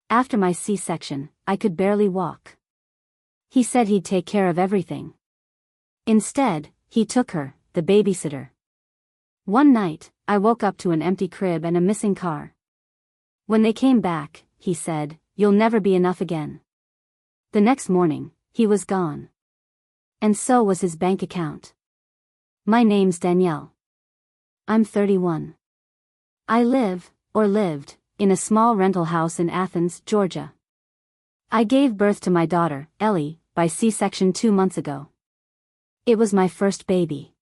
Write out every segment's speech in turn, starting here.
After my C-section, I could barely walk. He said he'd take care of everything. Instead, he took her, the babysitter. One night, I woke up to an empty crib and a missing car. When they came back, he said, "You'll never be enough again." The next morning, he was gone. And so was his bank account. My name's Danielle. I'm 31. I lived, in a small rental house in Athens, Georgia. I gave birth to my daughter, Ellie, by C-section 2 months ago. It was my first baby.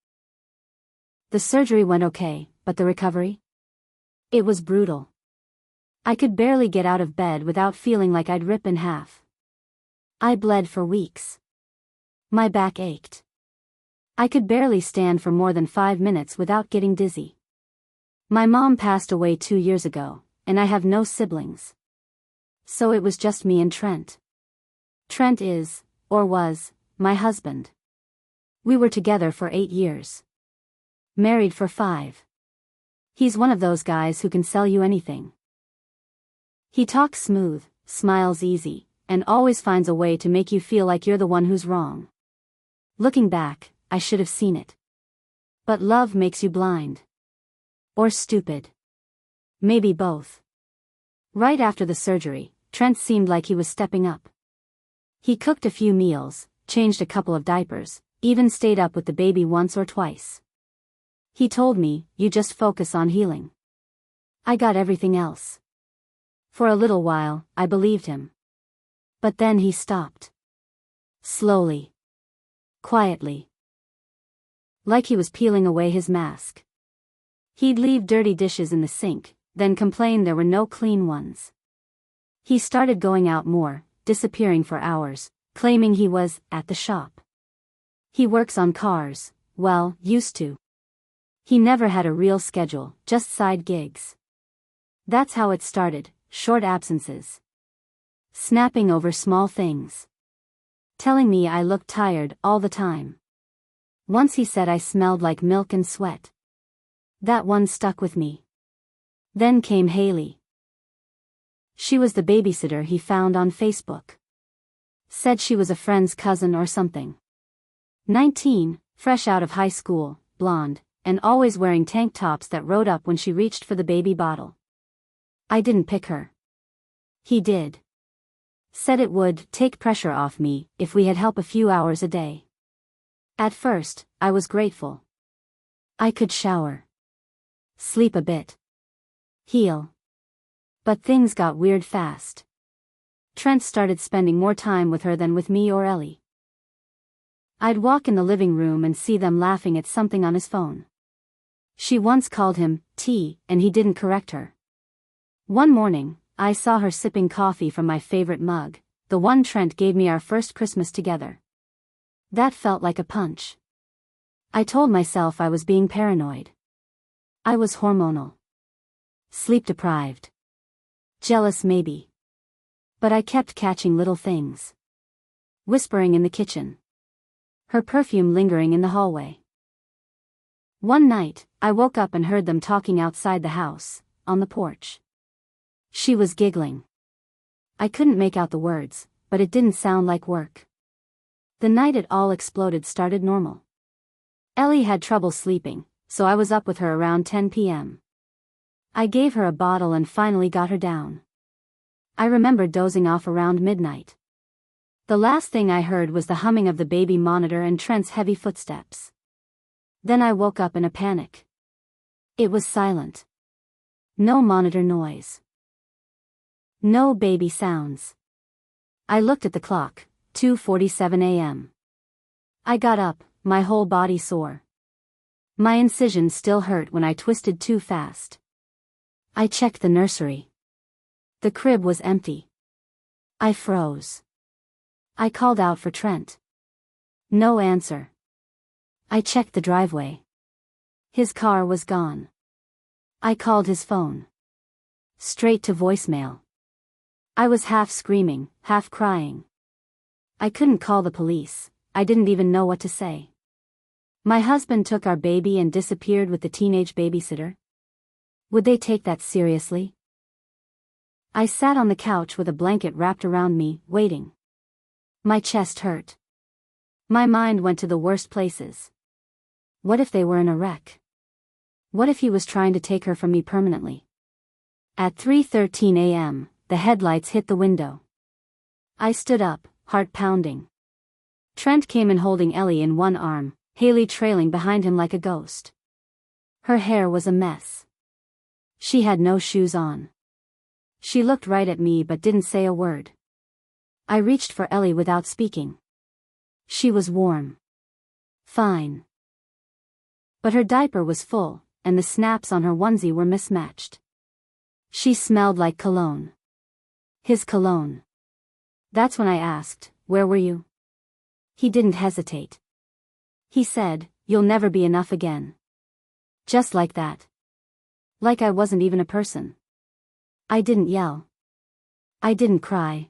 The surgery went okay, but the recovery? It was brutal. I could barely get out of bed without feeling like I'd rip in half. I bled for weeks. My back ached. I could barely stand for more than 5 minutes without getting dizzy. My mom passed away 2 years ago, and I have no siblings. So it was just me and Trent. Trent is, or was, my husband. We were together for 8 years. Married for 5. He's one of those guys who can sell you anything. He talks smooth, smiles easy, and always finds a way to make you feel like you're the one who's wrong. Looking back, I should have seen it. But love makes you blind. Or stupid. Maybe both. Right after the surgery, Trent seemed like he was stepping up. He cooked a few meals, changed a couple of diapers, even stayed up with the baby once or twice. He told me, "You just focus on healing." I got everything else. For a little while, I believed him. But then he stopped. Slowly. Quietly. Like he was peeling away his mask. He'd leave dirty dishes in the sink, then complain there were no clean ones. He started going out more, disappearing for hours, claiming he was at the shop. He works on cars, well, used to. He never had a real schedule, just side gigs. That's how it started, short absences. Snapping over small things. Telling me I looked tired all the time. Once he said I smelled like milk and sweat. That one stuck with me. Then came Haley. She was the babysitter he found on Facebook. Said she was a friend's cousin or something. 19, fresh out of high school, blonde, and always wearing tank tops that rode up when she reached for the baby bottle. I didn't pick her. He did. Said it would take pressure off me if we had help a few hours a day. At first, I was grateful. I could shower. Sleep a bit. Heal. But things got weird fast. Trent started spending more time with her than with me or Ellie. I'd walk in the living room and see them laughing at something on his phone. She once called him T, and he didn't correct her. One morning, I saw her sipping coffee from my favorite mug, the one Trent gave me our first Christmas together. That felt like a punch. I told myself I was being paranoid. I was hormonal. Sleep deprived. Jealous maybe. But I kept catching little things. Whispering in the kitchen. Her perfume lingering in the hallway. One night, I woke up and heard them talking outside the house, on the porch. She was giggling. I couldn't make out the words, but it didn't sound like work. The night it all exploded started normal. Ellie had trouble sleeping, so I was up with her around 10 p.m. I gave her a bottle and finally got her down. I remember dozing off around midnight. The last thing I heard was the humming of the baby monitor and Trent's heavy footsteps. Then I woke up in a panic. It was silent. No monitor noise. No baby sounds. I looked at the clock, 2:47 a.m. I got up, my whole body sore. My incision still hurt when I twisted too fast. I checked the nursery. The crib was empty. I froze. I called out for Trent. No answer. I checked the driveway. His car was gone. I called his phone. Straight to voicemail. I was half screaming, half crying. I couldn't call the police, I didn't even know what to say. My husband took our baby and disappeared with the teenage babysitter. Would they take that seriously? I sat on the couch with a blanket wrapped around me, waiting. My chest hurt. My mind went to the worst places. What if they were in a wreck? What if he was trying to take her from me permanently? At 3:13 a.m., the headlights hit the window. I stood up, heart pounding. Trent came in holding Ellie in one arm, Haley trailing behind him like a ghost. Her hair was a mess. She had no shoes on. She looked right at me but didn't say a word. I reached for Ellie without speaking. She was warm. Fine. But her diaper was full, and the snaps on her onesie were mismatched. She smelled like cologne. His cologne. That's when I asked, "Where were you?" He didn't hesitate. He said, "You'll never be enough again." Just like that. Like I wasn't even a person. I didn't yell. I didn't cry.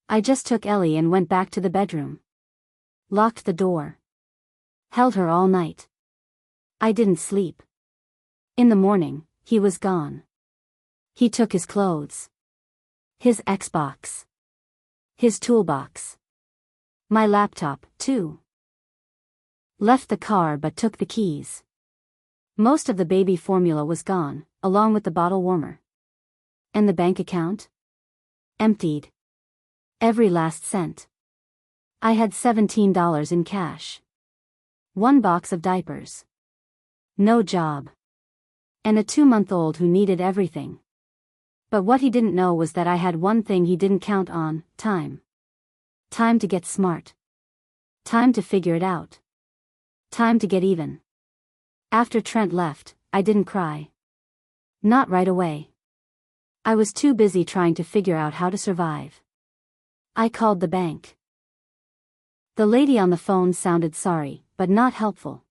I just took Ellie and went back to the bedroom. Locked the door. Held her all night. I didn't sleep. In the morning, he was gone. He took his clothes. His Xbox. His toolbox. My laptop, too. Left the car but took the keys. Most of the baby formula was gone, along with the bottle warmer. And the bank account? Emptied. Every last cent. I had $17 in cash. 1 box of diapers. No job. And a 2-month-old who needed everything. But what he didn't know was that I had one thing he didn't count on: time. Time to get smart. Time to figure it out. Time to get even. After Trent left, I didn't cry. Not right away. I was too busy trying to figure out how to survive. I called the bank. The lady on the phone sounded sorry, but not helpful.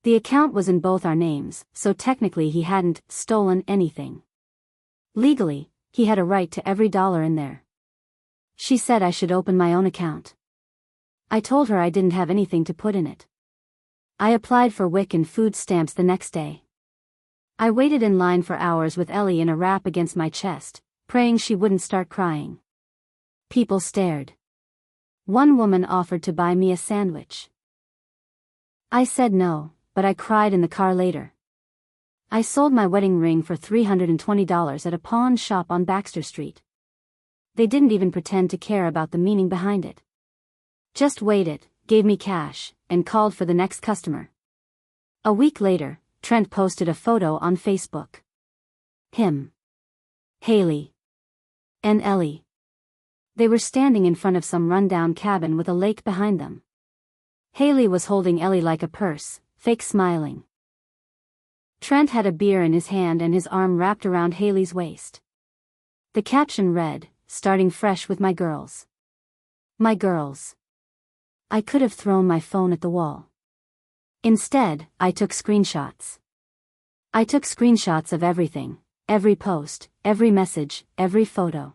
The account was in both our names, so technically he hadn't stolen anything. Legally, he had a right to every dollar in there. She said I should open my own account. I told her I didn't have anything to put in it. I applied for WIC and food stamps the next day. I waited in line for hours with Ellie in a wrap against my chest, praying she wouldn't start crying. People stared. One woman offered to buy me a sandwich. I said no, but I cried in the car later. I sold my wedding ring for $320 at a pawn shop on Baxter Street. They didn't even pretend to care about the meaning behind it. Just waited, gave me cash, and called for the next customer. A week later, Trent posted a photo on Facebook. Him. Haley. And Ellie. They were standing in front of some rundown cabin with a lake behind them. Haley was holding Ellie like a purse, fake smiling. Trent had a beer in his hand and his arm wrapped around Haley's waist. The caption read, "Starting fresh with my girls." My girls. I could have thrown my phone at the wall. Instead, I took screenshots. I took screenshots of everything, every post, every message, every photo.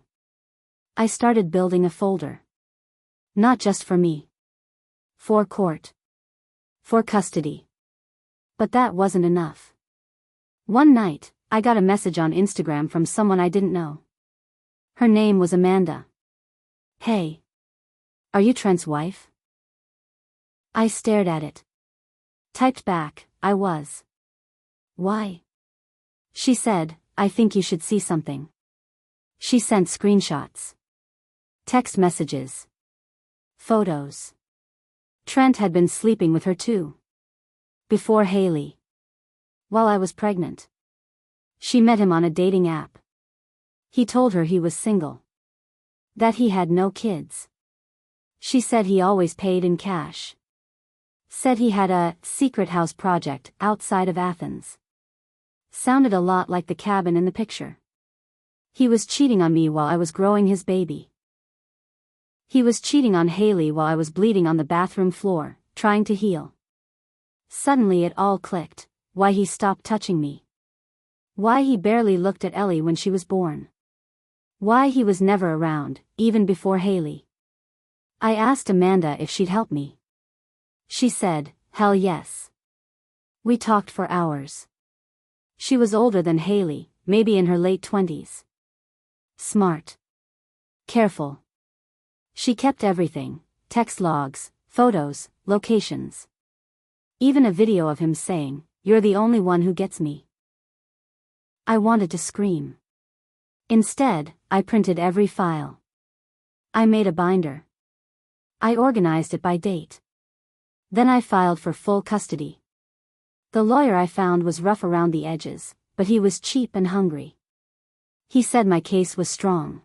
I started building a folder. Not just for me. For court. For custody. But that wasn't enough. One night, I got a message on Instagram from someone I didn't know. Her name was Amanda. "Hey. Are you Trent's wife?" I stared at it. Typed back, "I was." "Why?" She said, "I think you should see something." She sent screenshots. Text messages. Photos. Trent had been sleeping with her too. Before Haley. While I was pregnant. She met him on a dating app. He told her he was single. That he had no kids. She said he always paid in cash. Said he had a secret house project outside of Athens. Sounded a lot like the cabin in the picture. He was cheating on me while I was growing his baby. He was cheating on Haley while I was bleeding on the bathroom floor, trying to heal. Suddenly it all clicked, why he stopped touching me. Why he barely looked at Ellie when she was born. Why he was never around, even before Haley. I asked Amanda if she'd help me. She said, "Hell yes." We talked for hours. She was older than Haley, maybe in her late 20s. Smart. Careful. She kept everything: text logs, photos, locations. Even a video of him saying, "You're the only one who gets me." I wanted to scream. Instead, I printed every file. I made a binder. I organized it by date. Then I filed for full custody. The lawyer I found was rough around the edges, but he was cheap and hungry. He said my case was strong.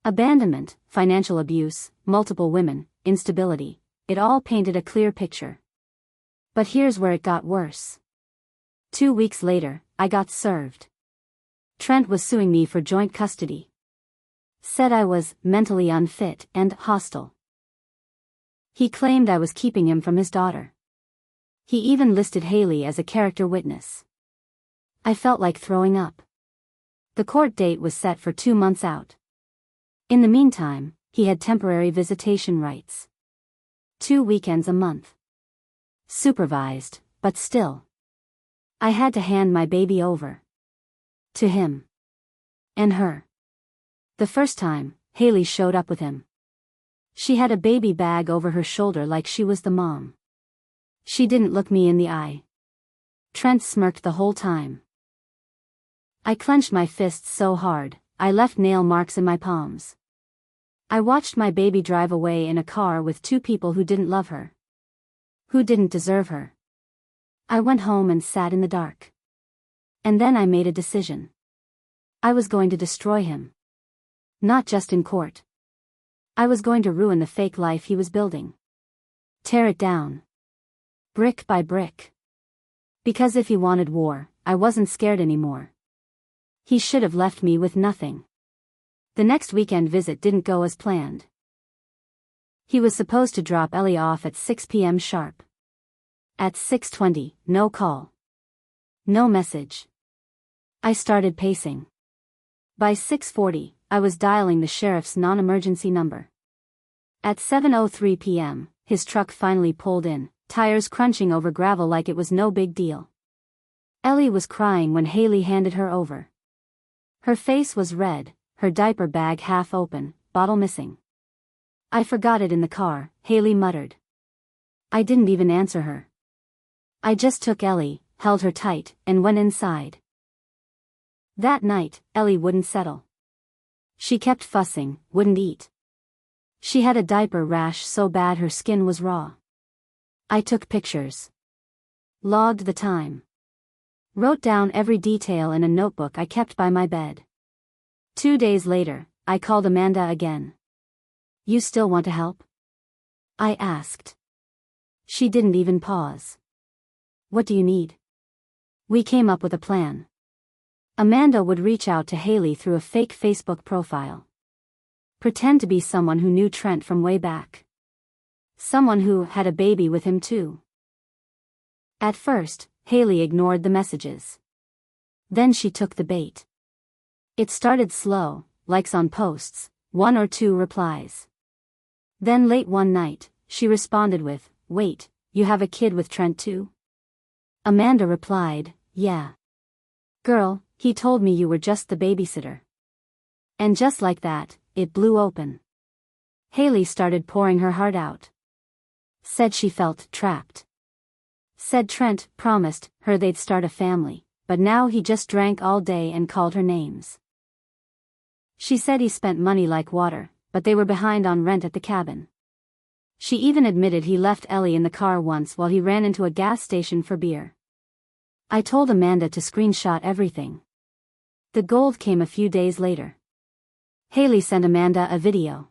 Abandonment, financial abuse, multiple women, instability, it all painted a clear picture. But here's where it got worse. 2 weeks later, I got served. Trent was suing me for joint custody. Said I was mentally unfit and hostile. He claimed I was keeping him from his daughter. He even listed Haley as a character witness. I felt like throwing up. The court date was set for 2 months out. In the meantime, he had temporary visitation rights. 2 weekends a month. Supervised, but still. I had to hand my baby over. To him. And her. The first time, Haley showed up with him. She had a baby bag over her shoulder like she was the mom. She didn't look me in the eye. Trent smirked the whole time. I clenched my fists so hard, I left nail marks in my palms. I watched my baby drive away in a car with 2 people who didn't love her. Who didn't deserve her. I went home and sat in the dark. And then I made a decision. I was going to destroy him. Not just in court. I was going to ruin the fake life he was building. Tear it down. Brick by brick. Because if he wanted war, I wasn't scared anymore. He should have left me with nothing. The next weekend visit didn't go as planned. He was supposed to drop Ellie off at 6 p.m. sharp. At 6:20, no call. No message. I started pacing. By 6:40, I was dialing the sheriff's non-emergency number. At 7:03 p.m., his truck finally pulled in, tires crunching over gravel like it was no big deal. Ellie was crying when Haley handed her over. Her face was red, her diaper bag half open, bottle missing. "I forgot it in the car," Haley muttered. I didn't even answer her. I just took Ellie, held her tight, and went inside. That night, Ellie wouldn't settle. She kept fussing, wouldn't eat. She had a diaper rash so bad her skin was raw. I took pictures. Logged the time. Wrote down every detail in a notebook I kept by my bed. 2 days later, I called Amanda again. "You still want to help?" I asked. She didn't even pause. "What do you need?" We came up with a plan. Amanda would reach out to Haley through a fake Facebook profile. Pretend to be someone who knew Trent from way back. Someone who had a baby with him too. At first, Haley ignored the messages. Then she took the bait. It started slow, likes on posts, 1 or 2 replies. Then late one night, she responded with, "Wait, you have a kid with Trent too?" Amanda replied, "Yeah. Girl, he told me you were just the babysitter." And just like that, it blew open. Haley started pouring her heart out. Said she felt trapped. Said Trent promised her they'd start a family, but now he just drank all day and called her names. She said he spent money like water, but they were behind on rent at the cabin. She even admitted he left Ellie in the car once while he ran into a gas station for beer. I told Amanda to screenshot everything. The gold came a few days later. Haley sent Amanda a video.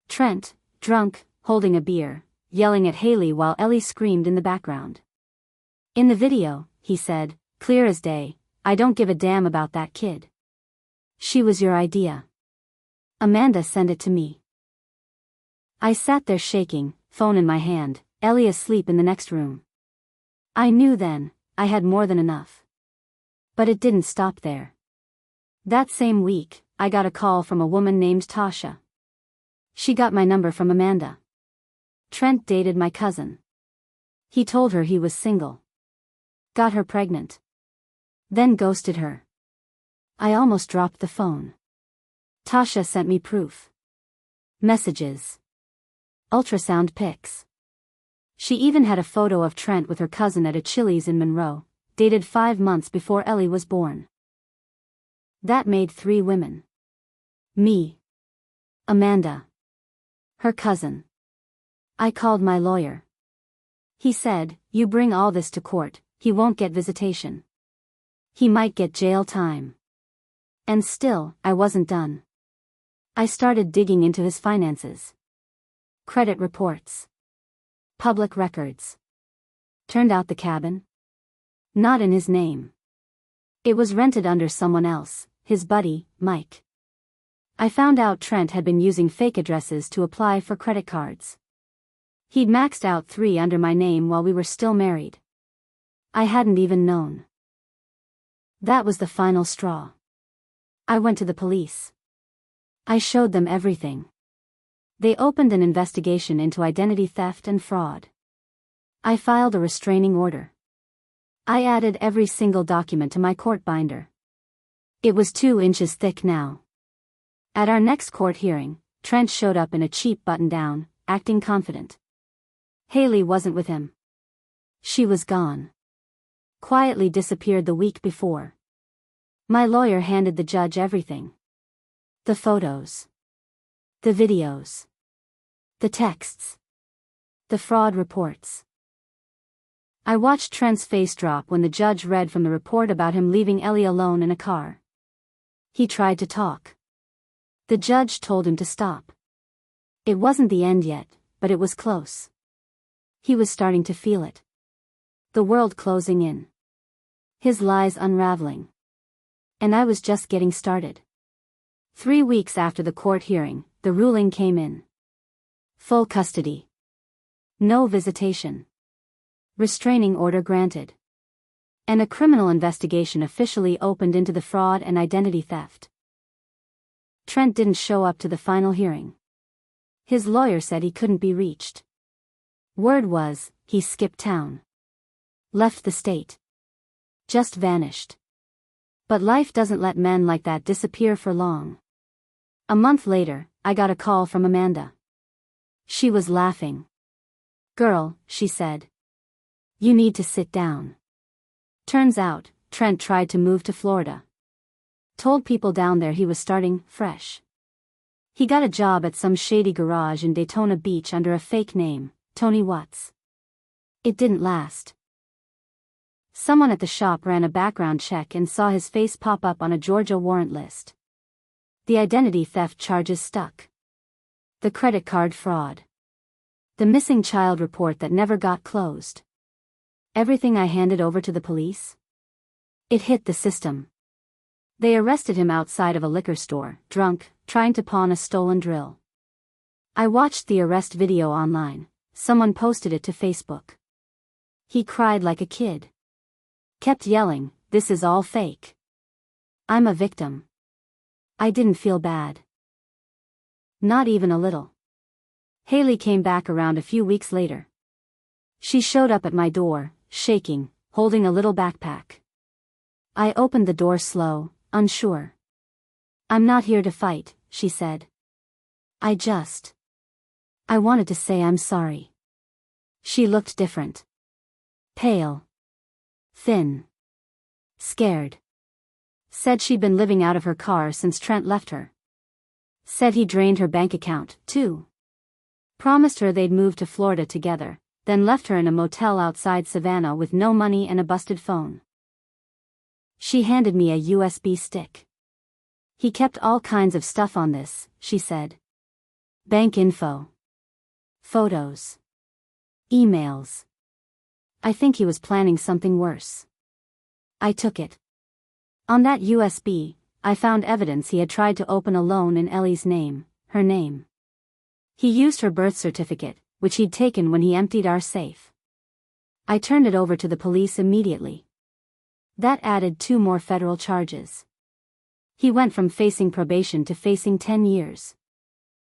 Trent, drunk, holding a beer, yelling at Haley while Ellie screamed in the background. In the video, he said, "Clear as day, I don't give a damn about that kid. She was your idea." Amanda sent it to me. I sat there shaking, phone in my hand, Ellie asleep in the next room. I knew then, I had more than enough. But it didn't stop there. That same week, I got a call from a woman named Tasha. She got my number from Amanda. Trent dated my cousin. He told her he was single. Got her pregnant. Then ghosted her. I almost dropped the phone. Tasha sent me proof. Messages. Ultrasound pics. She even had a photo of Trent with her cousin at a Chili's in Monroe, dated 5 months before Ellie was born. That made 3 women. Me. Amanda. Her cousin. I called my lawyer. He said, "You bring all this to court, he won't get visitation. He might get jail time." And still, I wasn't done. I started digging into his finances. Credit reports. Public records. Turned out the cabin? Not in his name. It was rented under someone else, his buddy, Mike. I found out Trent had been using fake addresses to apply for credit cards. He'd maxed out 3 under my name while we were still married. I hadn't even known. That was the final straw. I went to the police. I showed them everything. They opened an investigation into identity theft and fraud. I filed a restraining order. I added every single document to my court binder. It was 2 inches thick now. At our next court hearing, Trent showed up in a cheap button-down, acting confident. Haley wasn't with him. She was gone. Quietly disappeared the week before. My lawyer handed the judge everything. The photos. The videos. The texts. The fraud reports. I watched Trent's face drop when the judge read from the report about him leaving Ellie alone in a car. He tried to talk. The judge told him to stop. It wasn't the end yet, but it was close. He was starting to feel it. The world closing in. His lies unraveling. And I was just getting started. 3 weeks after the court hearing, the ruling came in. Full custody. No visitation. Restraining order granted. And a criminal investigation officially opened into the fraud and identity theft. Trent didn't show up to the final hearing. His lawyer said he couldn't be reached. Word was, he skipped town. Left the state. Just vanished. But life doesn't let men like that disappear for long. A month later, I got a call from Amanda. She was laughing. "Girl," she said. "You need to sit down." Turns out, Trent tried to move to Florida. Told people down there he was starting fresh. He got a job at some shady garage in Daytona Beach under a fake name, Tony Watts. It didn't last. Someone at the shop ran a background check and saw his face pop up on a Georgia warrant list. The identity theft charges stuck. The credit card fraud. The missing child report that never got closed. Everything I handed over to the police? It hit the system. They arrested him outside of a liquor store, drunk, trying to pawn a stolen drill. I watched the arrest video online. Someone posted it to Facebook. He cried like a kid. Kept yelling, "This is all fake. I'm a victim." I didn't feel bad. Not even a little. Haley came back around a few weeks later. She showed up at my door, shaking, holding a little backpack. I opened the door slow, unsure. "I'm not here to fight," she said. I wanted to say I'm sorry." She looked different. Pale. Thin. Scared. Said she'd been living out of her car since Trent left her. Said he drained her bank account, too. Promised her they'd move to Florida together, then left her in a motel outside Savannah with no money and a busted phone. She handed me a USB stick. "He kept all kinds of stuff on this," she said. "Bank info. Photos. Emails. I think he was planning something worse." I took it. On that USB, I found evidence he had tried to open a loan in Ellie's name, her name. He used her birth certificate, which he'd taken when he emptied our safe. I turned it over to the police immediately. That added 2 more federal charges. He went from facing probation to facing 10 years.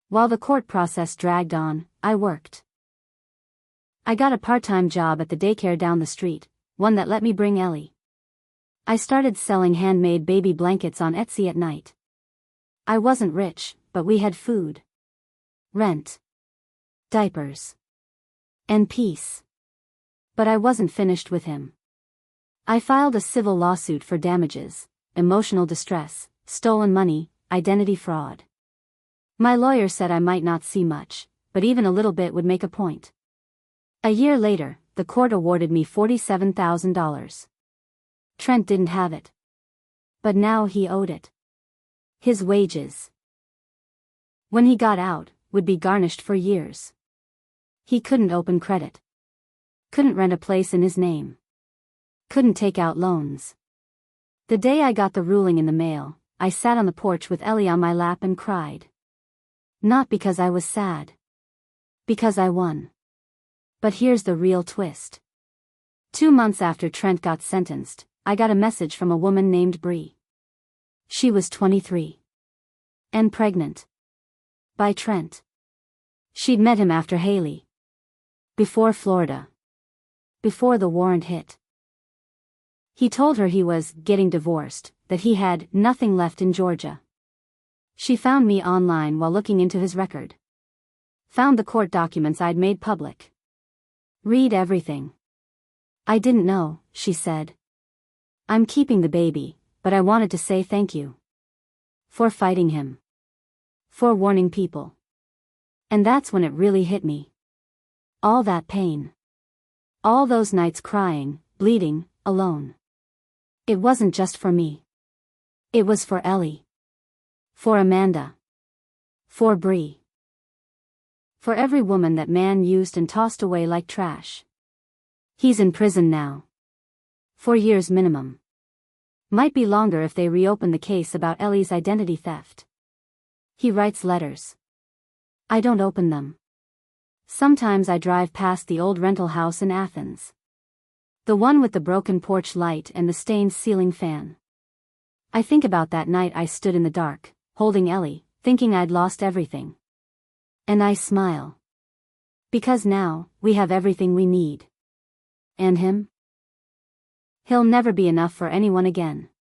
While the court process dragged on, I worked. I got a part-time job at the daycare down the street, one that let me bring Ellie. I started selling handmade baby blankets on Etsy at night. I wasn't rich, but we had food, rent, diapers, and peace. But I wasn't finished with him. I filed a civil lawsuit for damages, emotional distress, stolen money, identity fraud. My lawyer said I might not see much, but even a little bit would make a point. A year later, the court awarded me $47,000. Trent didn't have it. But now he owed it. His wages, when he got out, would be garnished for years. He couldn't open credit. Couldn't rent a place in his name. Couldn't take out loans. The day I got the ruling in the mail, I sat on the porch with Ellie on my lap and cried. Not because I was sad. Because I won. But here's the real twist. 2 months after Trent got sentenced, I got a message from a woman named Bree. She was 23. And pregnant. By Trent. She'd met him after Haley. Before Florida. Before the warrant hit. He told her he was getting divorced, that he had nothing left in Georgia. She found me online while looking into his record. Found the court documents I'd made public. Read everything. I didn't know, she said. I'm keeping the baby, but I wanted to say thank you. For fighting him. For warning people. And that's when it really hit me. All that pain. All those nights crying, bleeding, alone. It wasn't just for me. It was for Ellie. For Amanda. For Bree. For every woman that man used and tossed away like trash. He's in prison now. 4 years minimum. Might be longer if they reopen the case about Ellie's identity theft. He writes letters. I don't open them. Sometimes I drive past the old rental house in Athens. The one with the broken porch light and the stained ceiling fan. I think about that night I stood in the dark, holding Ellie, thinking I'd lost everything. And I smile. Because now, we have everything we need. And him? He'll never be enough for anyone again.